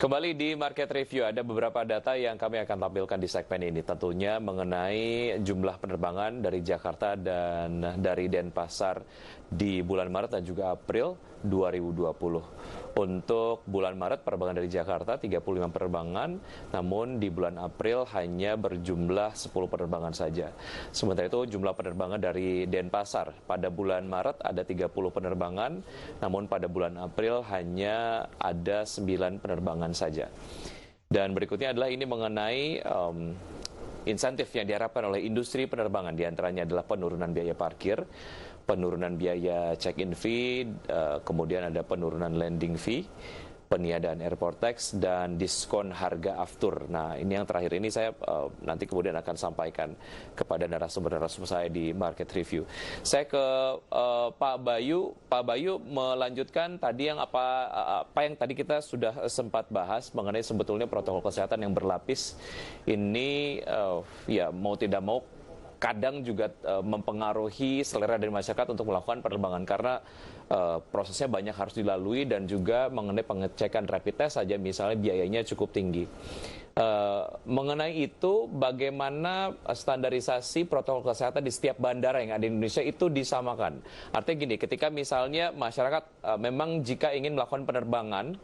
Kembali di Market Review, ada beberapa data yang kami akan tampilkan di segmen ini. Tentunya mengenai jumlah penerbangan dari Jakarta dan dari Denpasar di bulan Maret dan juga April 2020. Untuk bulan Maret, penerbangan dari Jakarta 35 penerbangan, namun di bulan April hanya berjumlah 10 penerbangan saja. Sementara itu, jumlah penerbangan dari Denpasar pada bulan Maret ada 30 penerbangan, namun pada bulan April hanya ada 9 penerbangan saja. Dan berikutnya adalah ini mengenai insentif yang diharapkan oleh industri penerbangan, diantaranya adalah penurunan biaya parkir, penurunan biaya check-in fee, kemudian ada penurunan landing fee, peniadaan airport tax, dan diskon harga aftur. Nah, ini yang terakhir ini saya nanti kemudian akan sampaikan kepada narasumber-narasumber saya di Market Review. Saya ke Pak Bayu. Pak Bayu melanjutkan tadi yang apa yang tadi kita sudah sempat bahas mengenai sebetulnya protokol kesehatan yang berlapis ini ya mau tidak mau kadang juga mempengaruhi selera dari masyarakat untuk melakukan penerbangan karena prosesnya banyak harus dilalui dan juga mengenai pengecekan rapid test saja misalnya biayanya cukup tinggi. Mengenai itu, bagaimana standarisasi protokol kesehatan di setiap bandara yang ada di Indonesia itu disamakan? Artinya gini, ketika misalnya masyarakat memang jika ingin melakukan penerbangan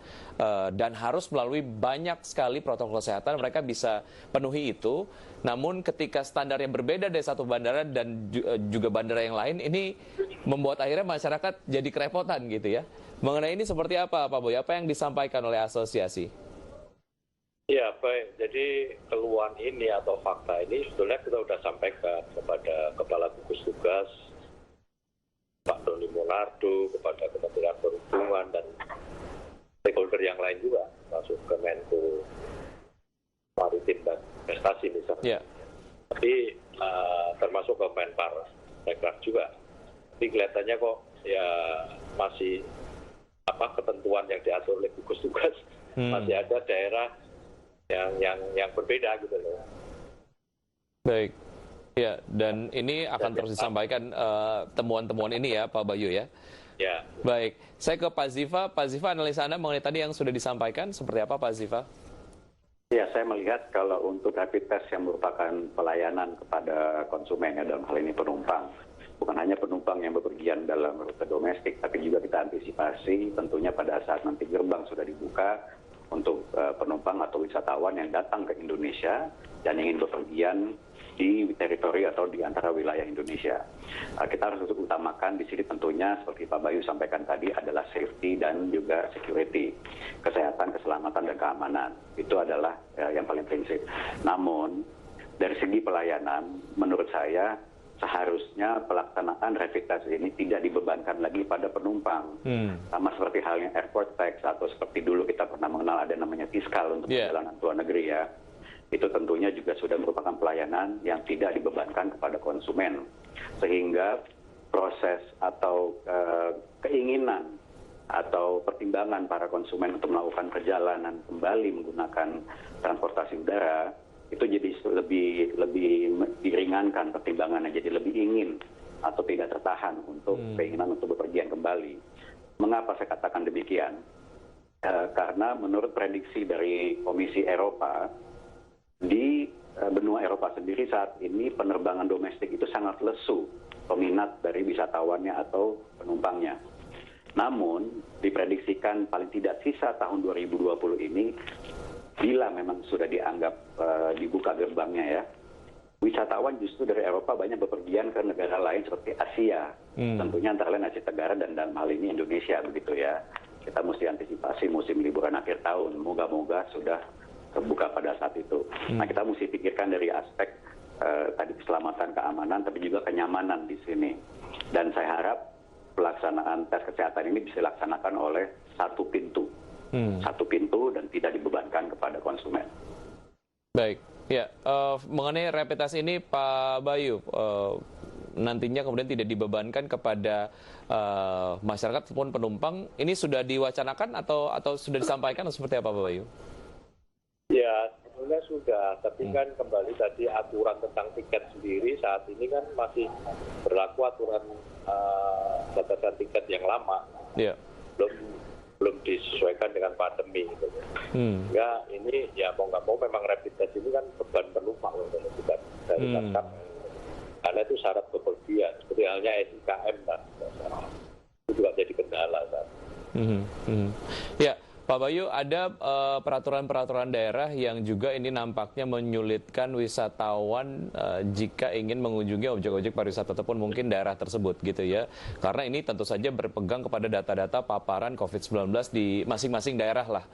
dan harus melalui banyak sekali protokol kesehatan, mereka bisa penuhi itu. Namun ketika standarnya berbeda dari satu bandara dan juga bandara yang lain, ini membuat akhirnya masyarakat jadi kerepotan gitu ya. Mengenai ini seperti apa Pak Boy? Apa yang disampaikan oleh asosiasi? Ya baik, jadi keluhan ini atau fakta ini sebetulnya kita sudah sampaikan kepada Kepala Gugus Tugas, Pak Doni Monardo, kepada Kementerian Perhubungan dan stakeholder yang lain juga, masuk ke Menko Maritim dan Investasi misalnya. Yeah. Tapi termasuk ke Menpar Rekraf juga. Tapi kelihatannya kok ya masih ketentuan yang diatur oleh gugus tugas masih ada daerah yang berbeda gitu loh. Baik. Ya, dan ini akan terus disampaikan temuan-temuan ini ya Pak Bayu ya. Ya. Baik, saya ke Pak Ziva. Pak Ziva, analisa Anda mengenai tadi yang sudah disampaikan seperti apa Pak Ziva? Ya, saya melihat kalau untuk rapid test yang merupakan pelayanan kepada konsumen ya dalam hal ini penumpang, bukan hanya penumpang yang bepergian dalam rute domestik, tapi juga kita antisipasi tentunya pada saat nanti gerbang sudah dibuka untuk penumpang atau wisatawan yang datang ke Indonesia dan ingin bepergian di teritori atau di antara wilayah Indonesia. Kita harus utamakan di sini tentunya seperti Pak Bayu sampaikan tadi adalah safety dan juga security, kesehatan, keselamatan dan keamanan. Itu adalah yang paling prinsip. Namun dari segi pelayanan menurut saya seharusnya pelaksanaan rapid test ini tidak dibebankan lagi pada penumpang. Sama seperti halnya airport tax atau seperti dulu kita pernah mengenal ada namanya fiskal untuk perjalanan luar negeri ya. Itu tentunya juga sudah merupakan pelayanan yang tidak dibebankan kepada konsumen. Sehingga proses atau keinginan atau pertimbangan para konsumen untuk melakukan perjalanan kembali menggunakan transportasi udara itu jadi lebih diringankan pertimbangannya, jadi lebih ingin atau tidak tertahan untuk keinginan untuk bepergian kembali. Mengapa saya katakan demikian? Karena menurut prediksi dari Komisi Eropa, di benua Eropa sendiri saat ini penerbangan domestik itu sangat lesu peminat dari wisatawannya atau penumpangnya. Namun diprediksikan paling tidak sisa tahun 2020 ini, bila memang sudah dianggap dibuka gerbangnya ya, wisatawan justru dari Eropa banyak bepergian ke negara lain seperti Asia, tentunya antara lain Asia Tenggara dan dalam hal ini Indonesia begitu ya. Kita mesti antisipasi musim liburan akhir tahun, moga-moga sudah terbuka pada saat itu. Nah kita mesti pikirkan dari aspek tadi keselamatan, keamanan, tapi juga kenyamanan di sini. Dan saya harap pelaksanaan tes kesehatan ini bisa dilaksanakan oleh satu pintu dan tidak dibebankan kepada konsumen. Baik, ya mengenai rapid test ini Pak Bayu, nantinya kemudian tidak dibebankan kepada masyarakat ataupun penumpang, ini sudah diwacanakan atau sudah disampaikan atau seperti apa Pak Bayu? Ya, sebetulnya sudah, tapi kan kembali tadi aturan tentang tiket sendiri saat ini kan masih berlaku aturan batasan tiket yang lama. Yeah. Belum belum disesuaikan dengan pandemi. Gitu. Enggak, ini ya mau nggak mau memang rapid test ini kan beban penumpang, gitu. Bukan dari maskapai. Karena itu syarat bepergian, seperti halnya SIKM kan. Itu juga jadi kendala kan. Ya, Pak Bayu, ada peraturan-peraturan daerah yang juga ini nampaknya menyulitkan wisatawan jika ingin mengunjungi objek-objek pariwisata ataupun mungkin daerah tersebut gitu ya. Karena ini tentu saja berpegang kepada data-data paparan COVID-19 di masing-masing daerah lah.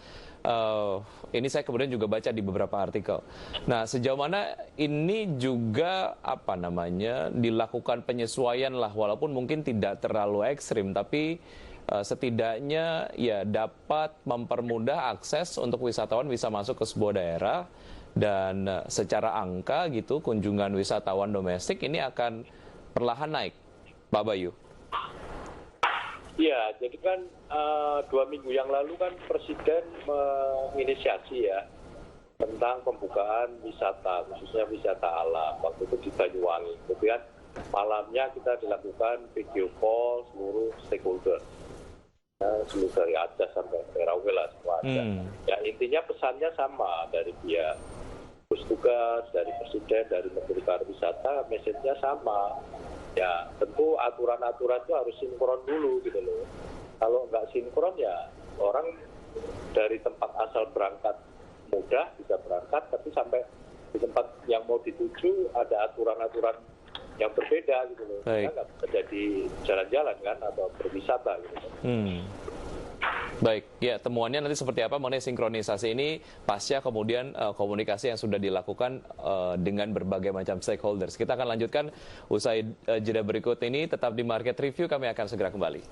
Ini saya kemudian juga baca di beberapa artikel. Nah, sejauh mana ini juga dilakukan penyesuaian lah, walaupun mungkin tidak terlalu ekstrim, tapi setidaknya ya dapat mempermudah akses untuk wisatawan bisa masuk ke sebuah daerah, dan secara angka gitu kunjungan wisatawan domestik ini akan perlahan naik, Pak Bayu. Ya, jadi kan 2 minggu yang lalu kan Presiden menginisiasi ya tentang pembukaan wisata, khususnya wisata alam. Waktu itu di Banyuwangi. Kemudian malamnya kita dilakukan video call seluruh stakeholder. Seluruh dari Aceh sampai Merauke lah semua ada. Ya intinya pesannya sama dari pihak gugus tugas, dari Presiden, dari Menteri Pariwisata, message-nya sama. Ya tentu aturan-aturan itu harus sinkron dulu gitu loh. Kalau nggak sinkron ya orang dari tempat asal berangkat mudah bisa berangkat, tapi sampai di tempat yang mau dituju ada aturan-aturan yang berbeda gitu loh. Kita nggak bisa jadi jalan-jalan kan atau berwisata gitu. Baik, ya temuannya nanti seperti apa mengenai sinkronisasi ini pasca kemudian komunikasi yang sudah dilakukan dengan berbagai macam stakeholders. Kita akan lanjutkan usai jeda berikut ini, tetap di Market Review, kami akan segera kembali.